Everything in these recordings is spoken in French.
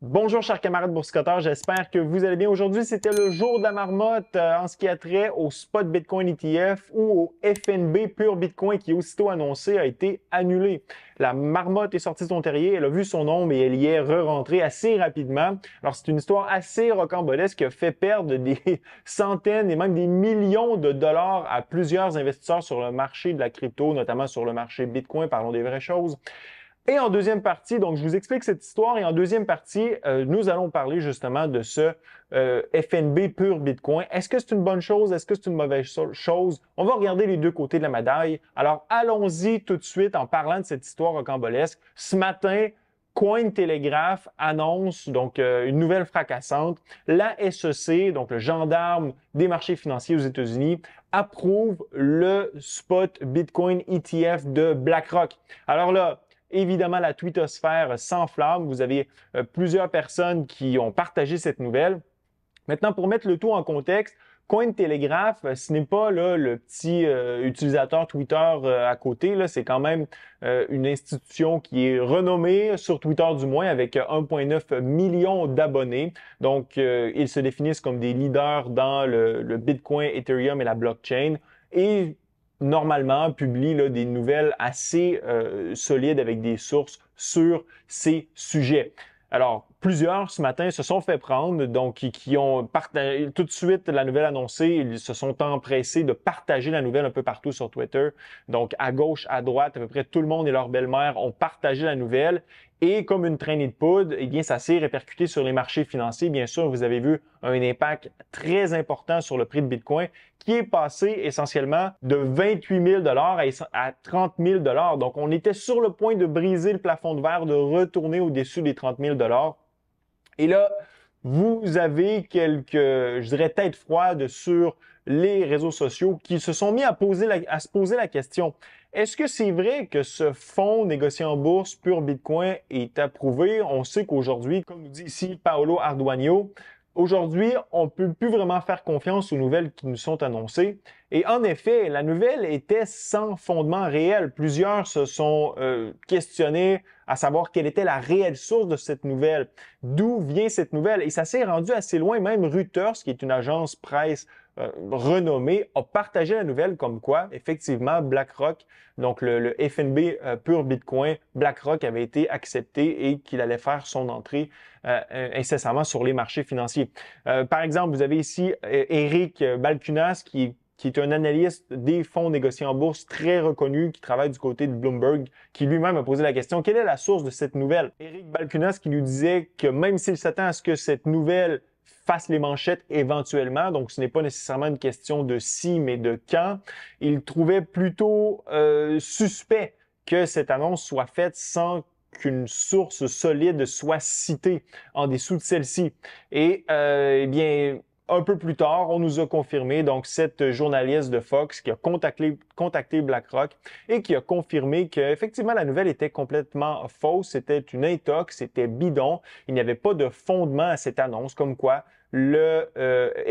Bonjour chers camarades boursicotteurs, j'espère que vous allez bien. Aujourd'hui, c'était le jour de la marmotte en ce qui a trait au spot Bitcoin ETF ou au FNB Pure Bitcoin qui, aussitôt annoncé, a été annulé. La marmotte est sortie de son terrier, elle a vu son ombre et elle y est re-rentrée assez rapidement. Alors, c'est une histoire assez rocambolesque qui a fait perdre des centaines et même des millions de dollars à plusieurs investisseurs sur le marché de la crypto, notamment sur le marché Bitcoin, parlons des vraies choses. Et en deuxième partie, donc je vous explique cette histoire et en deuxième partie, nous allons parler justement de ce FNB Pure Bitcoin. Est-ce que c'est une bonne chose? Est-ce que c'est une mauvaise chose? On va regarder les deux côtés de la médaille. Alors allons-y tout de suite en parlant de cette histoire rocambolesque. Ce matin, Cointelegraph annonce donc une nouvelle fracassante. La SEC, donc le gendarme des marchés financiers aux États-Unis, approuve le spot Bitcoin ETF de BlackRock. Alors là, évidemment, la twittosphère s'enflamme. Vous avez plusieurs personnes qui ont partagé cette nouvelle. Maintenant, pour mettre le tout en contexte, Cointelegraph, ce n'est pas là, le petit utilisateur Twitter à côté. C'est quand même une institution qui est renommée, sur Twitter du moins, avec 1,9 million d'abonnés. Donc, ils se définissent comme des leaders dans le Bitcoin, Ethereum et la blockchain. Et normalement, publient là, des nouvelles assez solides avec des sources sur ces sujets. Alors, plusieurs ce matin se sont fait prendre, donc qui ont partagé tout de suite la nouvelle annoncée, ils se sont empressés de partager la nouvelle un peu partout sur Twitter. Donc, à gauche, à droite, à peu près tout le monde et leur belle-mère ont partagé la nouvelle. Et comme une traînée de poudre, eh bien, ça s'est répercuté sur les marchés financiers. Bien sûr, vous avez vu un impact très important sur le prix de Bitcoin qui est passé essentiellement de 28 000 à 30 000 $. Donc, on était sur le point de briser le plafond de verre, de retourner au-dessus des 30 000 $. Et là, vous avez quelques, je dirais, têtes froides sur les réseaux sociaux qui se sont mis à se poser la question. Est-ce que c'est vrai que ce fonds négocié en bourse Pure Bitcoin est approuvé? On sait qu'aujourd'hui, comme nous dit ici Paolo Arduano, aujourd'hui, on ne peut plus vraiment faire confiance aux nouvelles qui nous sont annoncées. Et en effet, la nouvelle était sans fondement réel. Plusieurs se sont questionnés à savoir quelle était la réelle source de cette nouvelle. D'où vient cette nouvelle? Et ça s'est rendu assez loin. Même Reuters, qui est une agence presse renommée, a partagé la nouvelle comme quoi, effectivement, BlackRock, donc le FNB Pure Bitcoin, BlackRock avait été accepté et qu'il allait faire son entrée incessamment sur les marchés financiers. Par exemple, vous avez ici Eric Balchunas qui est un analyste des fonds négociés en bourse très reconnu, qui travaille du côté de Bloomberg, qui lui-même a posé la question, quelle est la source de cette nouvelle? Eric Balchunas qui nous disait que même s'il s'attend à ce que cette nouvelle fasse les manchettes éventuellement, donc ce n'est pas nécessairement une question de si, mais de quand, il trouvait plutôt suspect que cette annonce soit faite sans qu'une source solide soit citée en dessous de celle-ci. Et eh bien, un peu plus tard, on nous a confirmé, donc cette journaliste de Fox qui a contacté BlackRock et qui a confirmé qu'effectivement la nouvelle était complètement fausse, c'était une intox, c'était bidon, il n'y avait pas de fondement à cette annonce, comme quoi le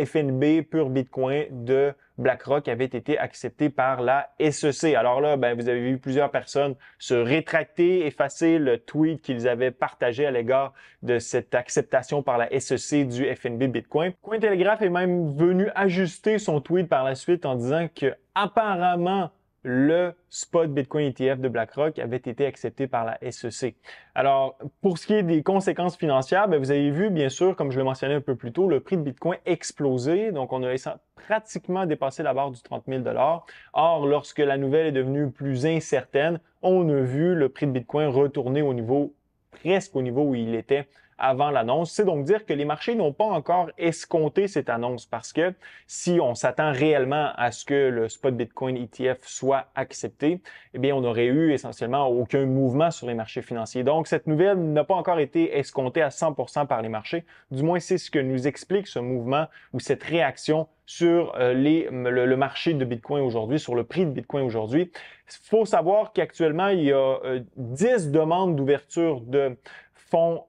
FNB Pure Bitcoin de BlackRock avait été accepté par la SEC. Alors là, ben, vous avez vu plusieurs personnes se rétracter, effacer le tweet qu'ils avaient partagé à l'égard de cette acceptation par la SEC du FNB Bitcoin. Cointelegraph est même venu ajuster son tweet par la suite en disant que apparemment le spot Bitcoin ETF de BlackRock avait été accepté par la SEC. Alors, pour ce qui est des conséquences financières, bien, vous avez vu, bien sûr, comme je le mentionnais un peu plus tôt, le prix de Bitcoin exploser. Donc, on a pratiquement dépassé la barre du 30 000 $. Or, lorsque la nouvelle est devenue plus incertaine, on a vu le prix de Bitcoin retourner au niveau, presque au niveau où il était avant l'annonce. C'est donc dire que les marchés n'ont pas encore escompté cette annonce parce que si on s'attend réellement à ce que le spot Bitcoin ETF soit accepté, eh bien, on n'aurait eu essentiellement aucun mouvement sur les marchés financiers. Donc, cette nouvelle n'a pas encore été escomptée à 100% par les marchés. Du moins, c'est ce que nous explique ce mouvement ou cette réaction sur le marché de Bitcoin aujourd'hui, sur le prix de Bitcoin aujourd'hui. Il faut savoir qu'actuellement, il y a 10 demandes d'ouverture de fonds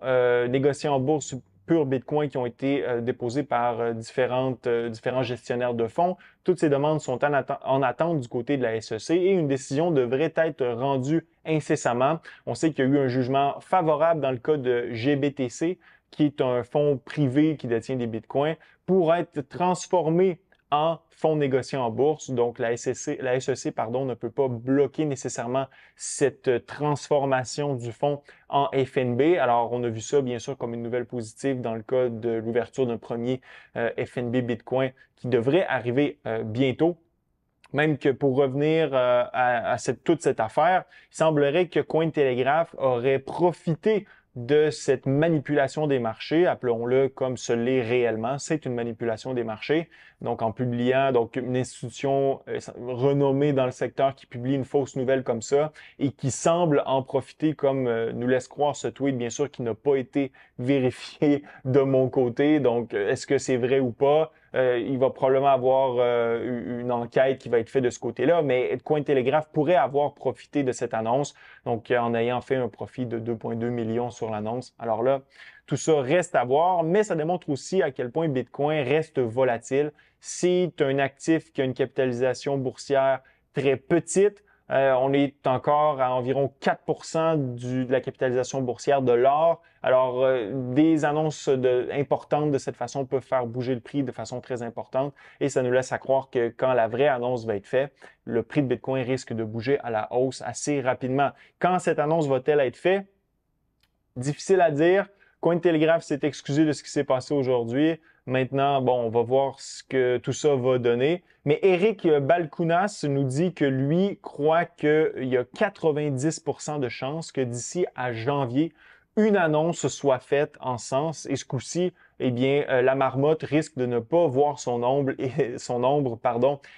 négociés en bourse Pure Bitcoin qui ont été déposés par différents gestionnaires de fonds. Toutes ces demandes sont en attente du côté de la SEC et une décision devrait être rendue incessamment. On sait qu'il y a eu un jugement favorable dans le cas de GBTC qui est un fonds privé qui détient des bitcoins, pour être transformé en fonds négociés en bourse. Donc, la SEC, pardon, ne peut pas bloquer nécessairement cette transformation du fonds en FNB. Alors, on a vu ça, bien sûr, comme une nouvelle positive dans le cas de l'ouverture d'un premier FNB Bitcoin qui devrait arriver bientôt. Même que pour revenir toute cette affaire, il semblerait que Cointelegraph aurait profité de cette manipulation des marchés, appelons-le comme ce l'est réellement, c'est une manipulation des marchés. Donc, en publiant, donc une institution renommée dans le secteur qui publie une fausse nouvelle comme ça et qui semble en profiter, comme nous laisse croire ce tweet, bien sûr, qui n'a pas été vérifié de mon côté. Donc, est-ce que c'est vrai ou pas? Il va probablement avoir une enquête qui va être faite de ce côté-là, mais Cointelegraph pourrait avoir profité de cette annonce, donc en ayant fait un profit de 2,2 millions sur l'annonce. Alors là, tout ça reste à voir, mais ça démontre aussi à quel point Bitcoin reste volatile. C'est un actif qui a une capitalisation boursière très petite. On est encore à environ 4% de la capitalisation boursière de l'or. Alors, des annonces importantes de cette façon peuvent faire bouger le prix de façon très importante et ça nous laisse à croire que quand la vraie annonce va être faite, le prix de Bitcoin risque de bouger à la hausse assez rapidement. Quand cette annonce va-t-elle être faite? Difficile à dire. Cointelegraph s'est excusé de ce qui s'est passé aujourd'hui. Maintenant, bon, on va voir ce que tout ça va donner. Mais Eric Balkounas nous dit que lui croit qu'il y a 90% de chances que d'ici à janvier, une annonce soit faite en sens. Et ce coup-ci, eh bien, la marmotte risque de ne pas voir son ombre,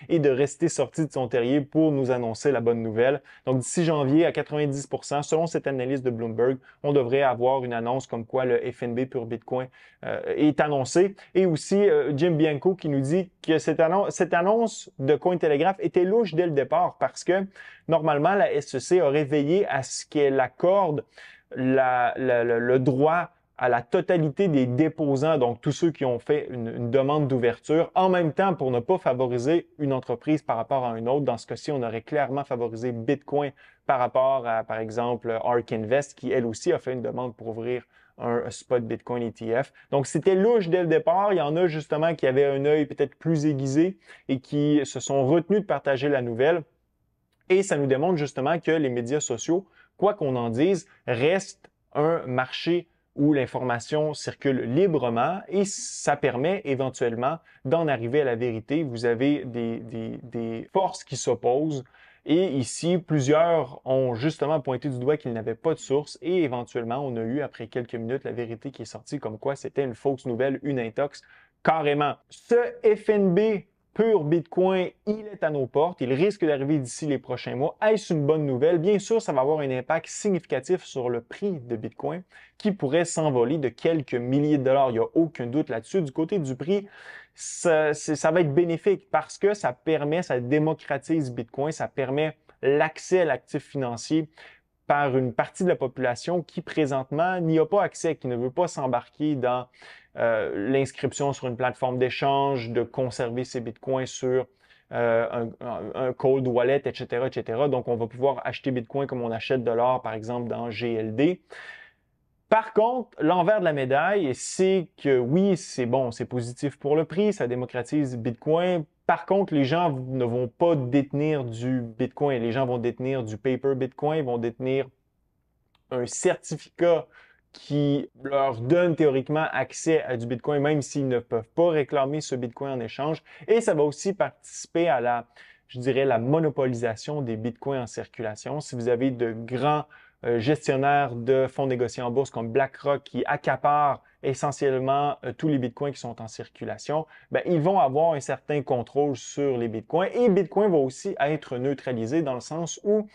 et de rester sortie de son terrier pour nous annoncer la bonne nouvelle. Donc, d'ici janvier, à 90%, selon cette analyse de Bloomberg, on devrait avoir une annonce comme quoi le FNB Pure Bitcoin est annoncé. Et aussi, Jim Bianco qui nous dit que cette annonce de Cointelegraph était louche dès le départ parce que normalement, la SEC aurait veillé à ce qu'elle accorde le droit à la totalité des déposants, donc tous ceux qui ont fait une demande d'ouverture, en même temps pour ne pas favoriser une entreprise par rapport à une autre. Dans ce cas-ci, on aurait clairement favorisé Bitcoin par rapport à, par exemple, ARK Invest, qui elle aussi a fait une demande pour ouvrir un spot Bitcoin ETF. Donc, c'était louche dès le départ. Il y en a justement qui avaient un œil peut-être plus aiguisé et qui se sont retenus de partager la nouvelle. Et ça nous démontre justement que les médias sociaux, quoi qu'on en dise, restent un marché où l'information circule librement et ça permet éventuellement d'en arriver à la vérité. Vous avez des forces qui s'opposent et ici, plusieurs ont justement pointé du doigt qu'ils n'avaient pas de source et éventuellement, on a eu après quelques minutes la vérité qui est sortie comme quoi c'était une fausse nouvelle, une intox, carrément. Ce FNB Pure Bitcoin, il est à nos portes. Il risque d'arriver d'ici les prochains mois. Est-ce une bonne nouvelle? Bien sûr, ça va avoir un impact significatif sur le prix de Bitcoin qui pourrait s'envoler de quelques milliers de dollars. Il n'y a aucun doute là-dessus. Du côté du prix, ça va être bénéfique parce que ça démocratise Bitcoin, ça permet l'accès à l'actif financier par une partie de la population qui présentement n'y a pas accès, qui ne veut pas s'embarquer dans l'inscription sur une plateforme d'échange, de conserver ses bitcoins sur un cold wallet, etc., etc. Donc, on va pouvoir acheter bitcoin comme on achète de l'or, par exemple, dans GLD. Par contre, l'envers de la médaille, c'est que oui, c'est bon, c'est positif pour le prix, ça démocratise Bitcoin. Par contre, les gens ne vont pas détenir du Bitcoin. Les gens vont détenir du paper Bitcoin, vont détenir un certificat qui leur donne théoriquement accès à du Bitcoin, même s'ils ne peuvent pas réclamer ce Bitcoin en échange. Et ça va aussi participer à la monopolisation des Bitcoins en circulation. Si vous avez de grands gestionnaires de fonds négociés en bourse comme BlackRock qui accaparent essentiellement tous les bitcoins qui sont en circulation, ben, ils vont avoir un certain contrôle sur les bitcoins et Bitcoin va aussi être neutralisé dans le sens où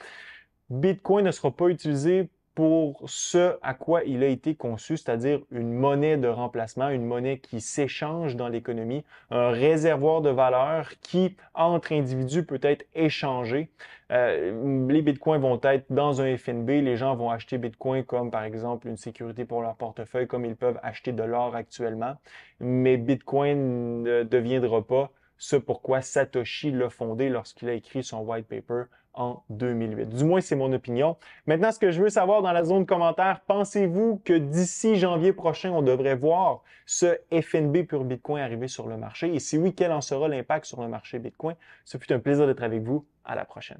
Bitcoin ne sera pas utilisé pour ce à quoi il a été conçu, c'est-à-dire une monnaie de remplacement, une monnaie qui s'échange dans l'économie, un réservoir de valeur qui, entre individus, peut être échangé. Les bitcoins vont être dans un FNB, les gens vont acheter bitcoin comme par exemple une sécurité pour leur portefeuille, comme ils peuvent acheter de l'or actuellement, mais bitcoin ne deviendra pas ce pourquoi Satoshi l'a fondé lorsqu'il a écrit son white paper en 2008. Du moins, c'est mon opinion. Maintenant, ce que je veux savoir dans la zone commentaire, pensez-vous que d'ici janvier prochain, on devrait voir ce FNB Pure Bitcoin arriver sur le marché? Et si oui, quel en sera l'impact sur le marché Bitcoin? Ce fut un plaisir d'être avec vous. À la prochaine.